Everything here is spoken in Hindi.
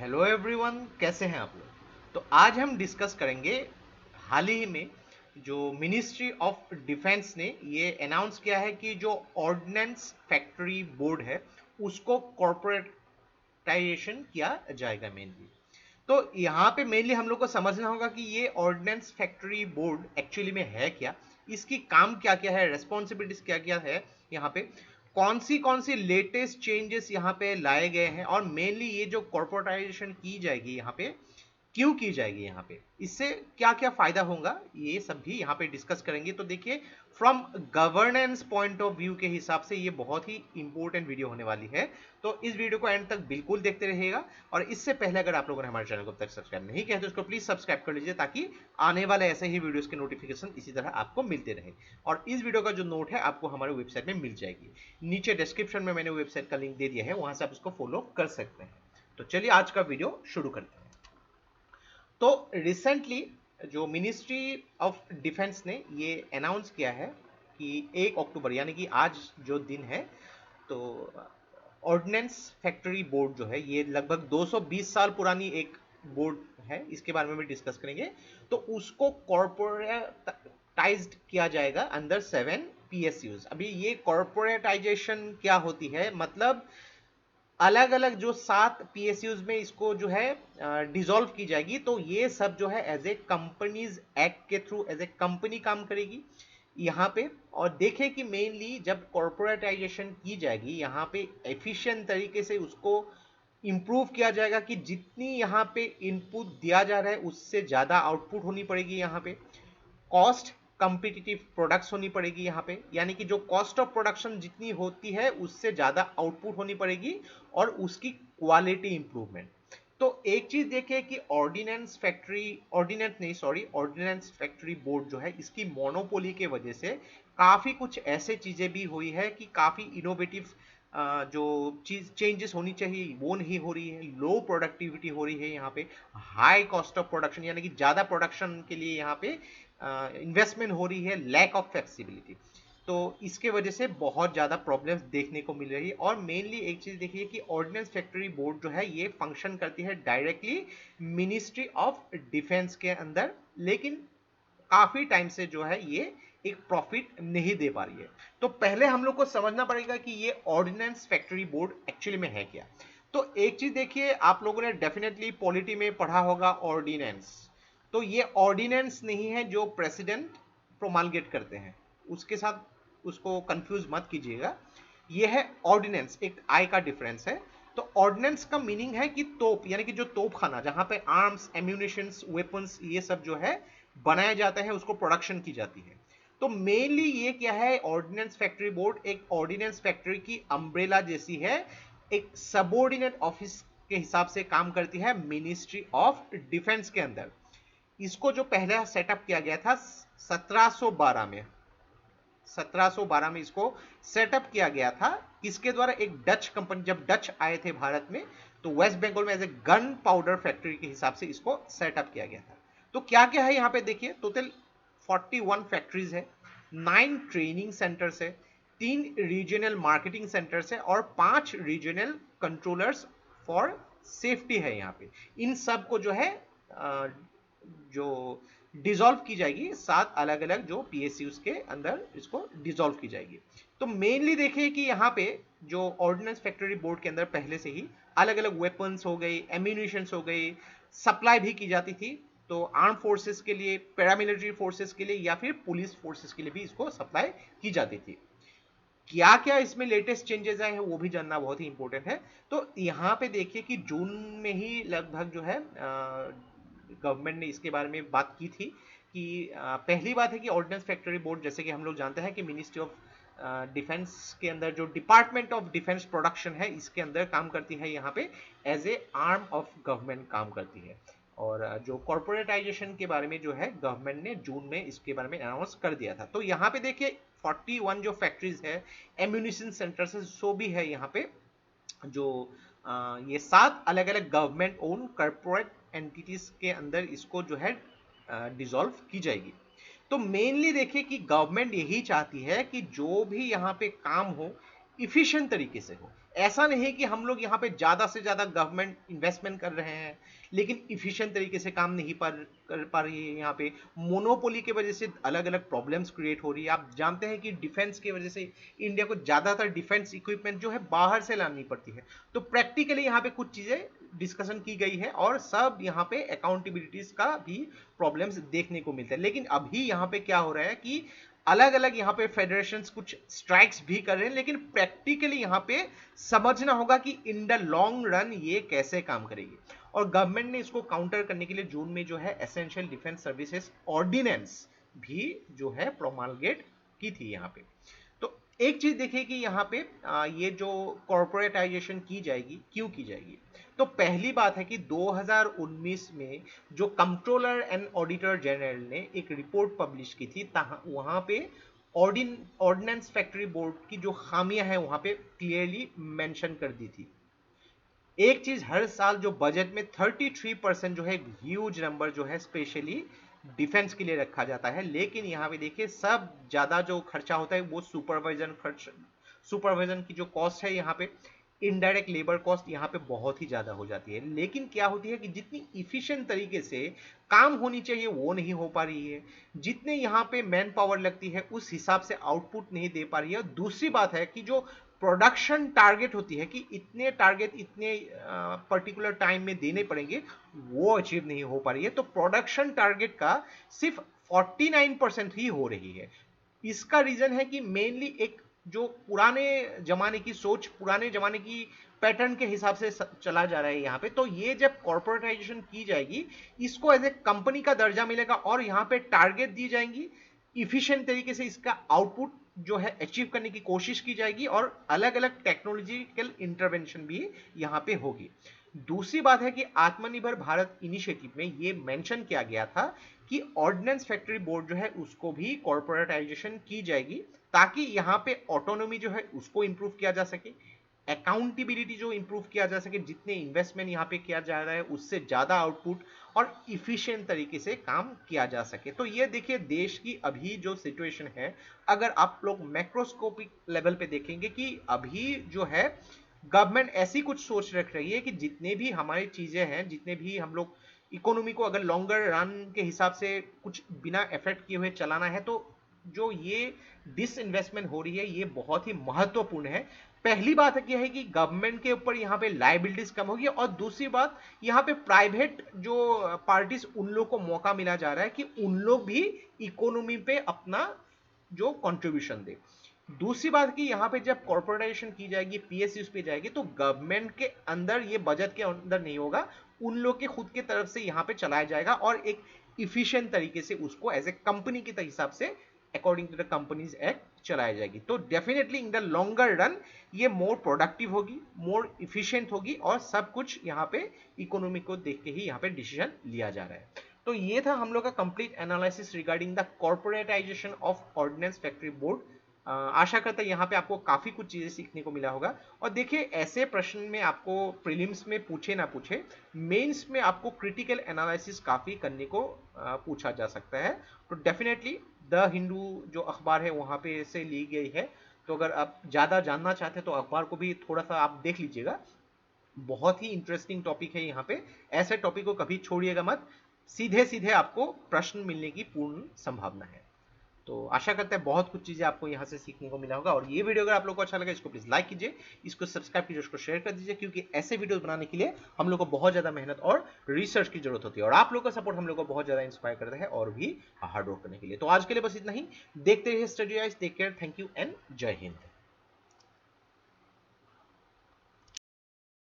हेलो एवरीवन, कैसे हैं आप लोग। तो आज हम डिस्कस करेंगे हाल ही में जो मिनिस्ट्री ऑफ डिफेंस ने ये अनाउंस किया है कि जो ऑर्डिनेंस फैक्ट्री बोर्ड है उसको कॉर्पोरेटाइजेशन किया जाएगा मेनली। तो यहाँ पे मेनली हम लोग को समझना होगा कि ये ऑर्डिनेंस फैक्ट्री बोर्ड एक्चुअली में है क्या, इसकी काम क्या क्या है, रेस्पॉन्सिबिलिटीज क्या क्या है, यहाँ पे कौन सी लेटेस्ट चेंजेस यहाँ पे लाए गए हैं, और मेनली ये जो कॉर्पोरेटाइजेशन की जाएगी यहाँ पे क्यों की जाएगी, यहाँ पे इससे क्या क्या फायदा होगा, ये सब भी यहाँ पे डिस्कस करेंगे। तो देखिए, from governance point of view के हिसाब से ये बहुत ही इंपॉर्टेंट वीडियो होने वाली है। तो इस वीडियो को एंड तक बिल्कुल देखते रहिएगा। और इससे पहले अगर आप लोगों ने हमारे चैनल को अब तक सब्सक्राइब नहीं किया है तो इसको प्लीज सब्सक्राइब कर लीजिए, ताकि आने वाले ऐसे ही वीडियोस के नोटिफिकेशन इसी तरह आपको मिलते रहे। और इस वीडियो का जो नोट है आपको हमारे वेबसाइट में मिल जाएगी, नीचे डिस्क्रिप्शन में मैंने वेबसाइट का लिंक दे दिया है, वहां से आप इसको फॉलो कर सकते हैं। तो चलिए आज का वीडियो शुरू करते हैं। तो रिसेंटली जो मिनिस्ट्री ऑफ डिफेंस ने ये अनाउंस किया है कि 1 अक्टूबर यानी कि आज जो दिन है, तो ऑर्डिनेंस फैक्ट्री बोर्ड जो है ये लगभग 220 साल पुरानी एक बोर्ड है, इसके बारे में भी डिस्कस करेंगे। तो उसको कॉर्पोरेटाइज्ड किया जाएगा अंडर 7 PSUs। अभी ये कॉर्पोरेटाइजेशन क्या होती है, मतलब अलग अलग जो 7 PSUs में इसको जो है डिसॉल्व की जाएगी। तो ये सब जो है एज ए कंपनीज एक्ट के थ्रू एज ए कंपनी काम करेगी यहाँ पे। और देखें कि मेनली जब कॉर्पोरेटाइजेशन की जाएगी यहाँ पे एफिशिएंट तरीके से उसको इंप्रूव किया जाएगा कि जितनी यहाँ पे इनपुट दिया जा रहा है उससे ज़्यादा आउटपुट होनी पड़ेगी यहाँ पे। कॉस्ट कॉम्पिटिटिव प्रोडक्ट्स होनी पड़ेगी यहाँ पे, यानी कि जो कॉस्ट ऑफ प्रोडक्शन जितनी होती है उससे ज़्यादा आउटपुट होनी पड़ेगी और उसकी क्वालिटी इंप्रूवमेंट। तो एक चीज देखिए कि ऑर्डिनेंस फैक्ट्री बोर्ड जो है इसकी मोनोपोली के वजह से काफी कुछ ऐसे चीजें भी हुई है कि काफी इनोवेटिव जो चीज चेंजेस होनी चाहिए वो नहीं हो रही है, लो प्रोडक्टिविटी हो रही है यहाँ पे, हाई कॉस्ट ऑफ प्रोडक्शन यानी कि ज्यादा प्रोडक्शन के लिए यहाँ पे इन्वेस्टमेंट हो रही है, लैक ऑफ फ्लेक्सिबिलिटी। तो इसके वजह से बहुत ज़्यादा प्रॉब्लम्स देखने को मिल रही है। और मेनली एक चीज़ देखिए कि ऑर्डिनेंस फैक्ट्री बोर्ड जो है ये फंक्शन करती है डायरेक्टली मिनिस्ट्री ऑफ डिफेंस के अंदर, लेकिन काफ़ी टाइम से जो है ये एक प्रॉफिट नहीं दे पा रही है। तो पहले हम लोग को समझना पड़ेगा कि ये ऑर्डिनेंस फैक्ट्री बोर्ड एक्चुअली में है क्या। तो एक चीज़ देखिए, आप लोगों ने डेफिनेटली पॉलिटी में पढ़ा होगा ऑर्डिनेंस। तो ये ऑर्डिनेंस नहीं है जो प्रेसिडेंट प्रोमालगेट करते हैं, उसके साथ उसको कंफ्यूज मत कीजिएगा। ये है ऑर्डिनेंस, एक आई का डिफरेंस है। तो ऑर्डिनेंस का मीनिंग है कि तोप, यानी कि जो तोप खाना जहां पे आर्म्स, एम्यूनिशंस, वेपन्स ये सब जो है बनाया जाता है, उसको प्रोडक्शन की जाती है। तो मेनली ये क्या है, ऑर्डिनेंस फैक्ट्री बोर्ड एक ऑर्डिनेंस फैक्ट्री की अम्ब्रेला जैसी है, एक सबऑर्डिनेट ऑफिस के हिसाब से काम करती है मिनिस्ट्री ऑफ डिफेंस के अंदर। इसको जो पहला सेटअप किया गया था 1712 में, 1712 में इसको सेटअप किया गया था। किसके द्वारा, एक डच कंपनी, जब डच आए थे भारत में तो वेस्ट बंगाल में as a gunpowder factory के हिसाब से इसको सेटअप किया गया था। तो क्या क्या है यहाँ पे देखिए, टोटल 41 फैक्ट्रीज है, 9 ट्रेनिंग सेंटर्स है, 3 रीजनल मार्केटिंग सेंटर्स है और 5 रीजनल कंट्रोलर्स फॉर सेफ्टी है यहाँ पे। इन सब को जो है जो डिसॉल्व की जाएगी, 7 अलग अलग जो PSUs के अंदर इसको डिसॉल्व की जाएगी। तो मेनली देखिए कि यहाँ पे जो ऑर्डिनेंस फैक्ट्री बोर्ड के अंदर पहले से ही अलग अलग वेपन्स हो गई, एम्यूनिशंस हो गई, सप्लाई भी की जाती थी। तो आर्म फोर्सेस के लिए, पैरामिलिट्री फोर्सेस के लिए या फिर पुलिस फोर्सेस के लिए भी इसको सप्लाई की जाती थी। क्या क्या इसमें लेटेस्ट चेंजेस आए हैं वो भी जानना बहुत ही इंपॉर्टेंट है। तो यहाँ पे देखिए कि जून में ही लगभग जो है गवर्नमेंट ने इसके बारे में बात की थी कि पहली बात है कि ऑर्डिनेंस फैक्ट्री बोर्ड, जैसे कि हम लोग जानते हैं कि मिनिस्ट्री ऑफ डिफेंस के अंदर जो डिपार्टमेंट ऑफ डिफेंस प्रोडक्शन है इसके अंदर काम करती है, यहाँ पे as a arm of government काम करती है। और जो कॉर्पोरेटाइजेशन के बारे में जो है गवर्नमेंट ने जून में इसके बारे में अनाउंस कर दिया था। तो यहाँ पे देखिए 41 जो फैक्ट्रीज है, एम्यूनिशन सेंटर से सो भी है यहाँ पे, जो ये 7 अलग अलग गवर्नमेंट ओन कॉर्पोरेट एंटिटीज के अंदर इसको जो है डिसॉल्व की जाएगी। तो मेनली देखिए कि गवर्नमेंट यही चाहती है कि जो भी यहाँ पे काम हो इफिशिएंट तरीके से हो, ऐसा नहीं है कि हम लोग यहाँ पे ज़्यादा से ज़्यादा गवर्नमेंट इन्वेस्टमेंट कर रहे हैं लेकिन इफिशिएंट तरीके से काम नहीं कर पा रही है। यहाँ पे मोनोपोली की वजह से अलग अलग प्रॉब्लम्स क्रिएट हो रही है। आप जानते हैं कि डिफेंस की वजह से इंडिया को ज़्यादातर डिफेंस इक्विपमेंट जो है बाहर से लानी पड़ती है। तो प्रैक्टिकली यहाँ पे कुछ चीज़ें डिस्कशन की गई है और सब यहाँ पे अकाउंटेबिलिटीज का भी प्रॉब्लम्स देखने को मिलता है। लेकिन अभी यहाँ पे क्या हो रहा है कि अलग अलग यहाँ पे फेडरेशंस कुछ स्ट्राइक्स भी कर रहे हैं, लेकिन प्रैक्टिकली यहाँ पे समझना होगा कि इन द लॉन्ग रन ये कैसे काम करेगी। और गवर्नमेंट ने इसको काउंटर करने के लिए जून में जो है एसेंशियल डिफेंस सर्विसेज ऑर्डिनेंस भी जो है प्रोमलगेट की थी यहाँ पे। तो एक चीज देखिए कि यहाँ पे ये जो कॉर्पोरेटाइजेशन की जाएगी, क्यों की जाएगी। तो पहली बात है कि 2019 में जो कंट्रोलर एंड ऑडिटर जनरल ने एक रिपोर्ट पब्लिश की थी, वहां पे ऑर्डिनेंस फैक्ट्री बोर्ड की जो खामियां हैं वहां पे क्लियरली मेंशन कर दी थी। एक चीज, हर साल जो बजट में 33% जो है ह्यूज नंबर जो है स्पेशली डिफेंस के लिए रखा जाता है, लेकिन यहाँ पे देखिए सब ज्यादा जो खर्चा होता है वो सुपरवाइजन की जो कॉस्ट है यहाँ पे, इनडायरेक्ट लेबर कॉस्ट यहाँ पे बहुत ही ज्यादा हो जाती है। लेकिन क्या होती है कि जितनी इफिशिएंट तरीके से काम होनी चाहिए वो नहीं हो पा रही है, जितने यहाँ पे मैन पावर लगती है उस हिसाब से आउटपुट नहीं दे पा रही है। दूसरी बात है कि जो प्रोडक्शन टारगेट होती है कि इतने टारगेट इतने पर्टिकुलर टाइम में देने पड़ेंगे, वो अचीव नहीं हो पा रही है। तो प्रोडक्शन टारगेट का सिर्फ 49% ही हो रही है। इसका रीजन है कि मेनली एक जो पुराने जमाने की सोच, पुराने जमाने की पैटर्न के हिसाब से चला जा रहा है यहाँ पे। तो ये जब कॉर्पोरेटाइजेशन की जाएगी, इसको एज ए कंपनी का दर्जा मिलेगा और यहाँ पे टारगेट दी जाएंगी, इफिशिएंट तरीके से इसका आउटपुट जो है अचीव करने की कोशिश की जाएगी और अलग अलग टेक्नोलॉजिकल इंटरवेंशन भी यहाँ पे होगी। दूसरी बात है कि आत्मनिर्भर भारत इनिशिएटिव में ये मेंशन किया गया था कि ऑर्डिनेंस फैक्ट्री बोर्ड जो है उसको भी कॉर्पोरेटाइजेशन की जाएगी, ताकि यहाँ पे ऑटोनॉमी जो है उसको इंप्रूव किया जा सके, अकाउंटेबिलिटी जो इंप्रूव किया जा सके, जितने इन्वेस्टमेंट यहाँ पे किया जा रहा है उससे ज्यादा आउटपुट और इफिशिएंट तरीके से काम किया जा सके। तो ये देखिए देश की अभी जो सिचुएशन है, अगर आप लोग मैक्रोस्कोपिक लेवल पे देखेंगे कि अभी जो है गवर्नमेंट ऐसी कुछ सोच रख रही है कि जितने भी हमारी चीजें हैं, जितने भी हम लोग इकोनॉमी को अगर लॉन्गर रन के हिसाब से कुछ बिना इफेक्ट किए हुए चलाना है, तो जो ये डिसइन्वेस्टमेंट हो रही है ये बहुत ही महत्वपूर्ण है। पहली बात है कि गवर्नमेंट के ऊपर यहाँ पे लायबिलिटीज कम होगी, और दूसरी बात यहाँ पे प्राइवेट जो पार्टीज उन लोग को मौका मिला जा रहा है कि उन लोग भी इकोनॉमी पे अपना जो कंट्रीब्यूशन दे। दूसरी बात कि यहाँ पे जब कॉर्पोरेटाइजेशन की जाएगी, पीएसयूज पे जाएगी, तो गवर्नमेंट के अंदर ये बजट के अंदर नहीं होगा, उन लोग के खुद के तरफ से यहाँ पे चलाया जाएगा और एक इफिशिएंट तरीके से उसको एज ए कंपनी के हिसाब से according to the companies act चलाई जाएगी। तो definitely in the longer run ये मोर प्रोडक्टिव होगी, मोर इफिशिएंट होगी और सब कुछ यहाँ पे इकोनॉमी को देख के ही यहाँ पे डिसीजन लिया जा रहा है। तो ये था हम लोग का complete analysis regarding the corporatisation of ordnance factory board. आशा करता है यहाँ पे आपको काफी कुछ चीजें सीखने को मिला होगा। और देखिए ऐसे प्रश्न में आपको प्रीलिम्स में पूछे ना पूछे, मेंस में आपको क्रिटिकल एनालिसिस काफी करने को पूछा जा सकता है। तो डेफिनेटली द हिंदू जो अखबार है वहां पे से ली गई है, तो अगर आप ज्यादा जानना चाहते हैं तो अखबार को भी थोड़ा सा आप देख लीजिएगा। बहुत ही इंटरेस्टिंग टॉपिक है यहाँ पे, ऐसे टॉपिक को कभी छोड़िएगा मत, सीधे सीधे आपको प्रश्न मिलने की पूर्ण संभावना है। तो आशा करते हैं बहुत कुछ चीजें आपको यहाँ से सीखने को मिला होगा। और ये वीडियो अगर आप लोगों को अच्छा लगा इसको प्लीज लाइक कीजिए, इसको सब्सक्राइब कीजिए, इसको शेयर कर दीजिए, क्योंकि ऐसे वीडियोस बनाने के लिए हम लोग को बहुत ज्यादा मेहनत और रिसर्च की जरूरत होती है, और आप लोगों का सपोर्ट हम लोग को बहुत ज्यादा इंस्पायर करता है और भी हार्ड वर्क करने के लिए। तो आज के लिए बस इतना ही, देखते रहिए study guys, take care, thank you and Jai Hind.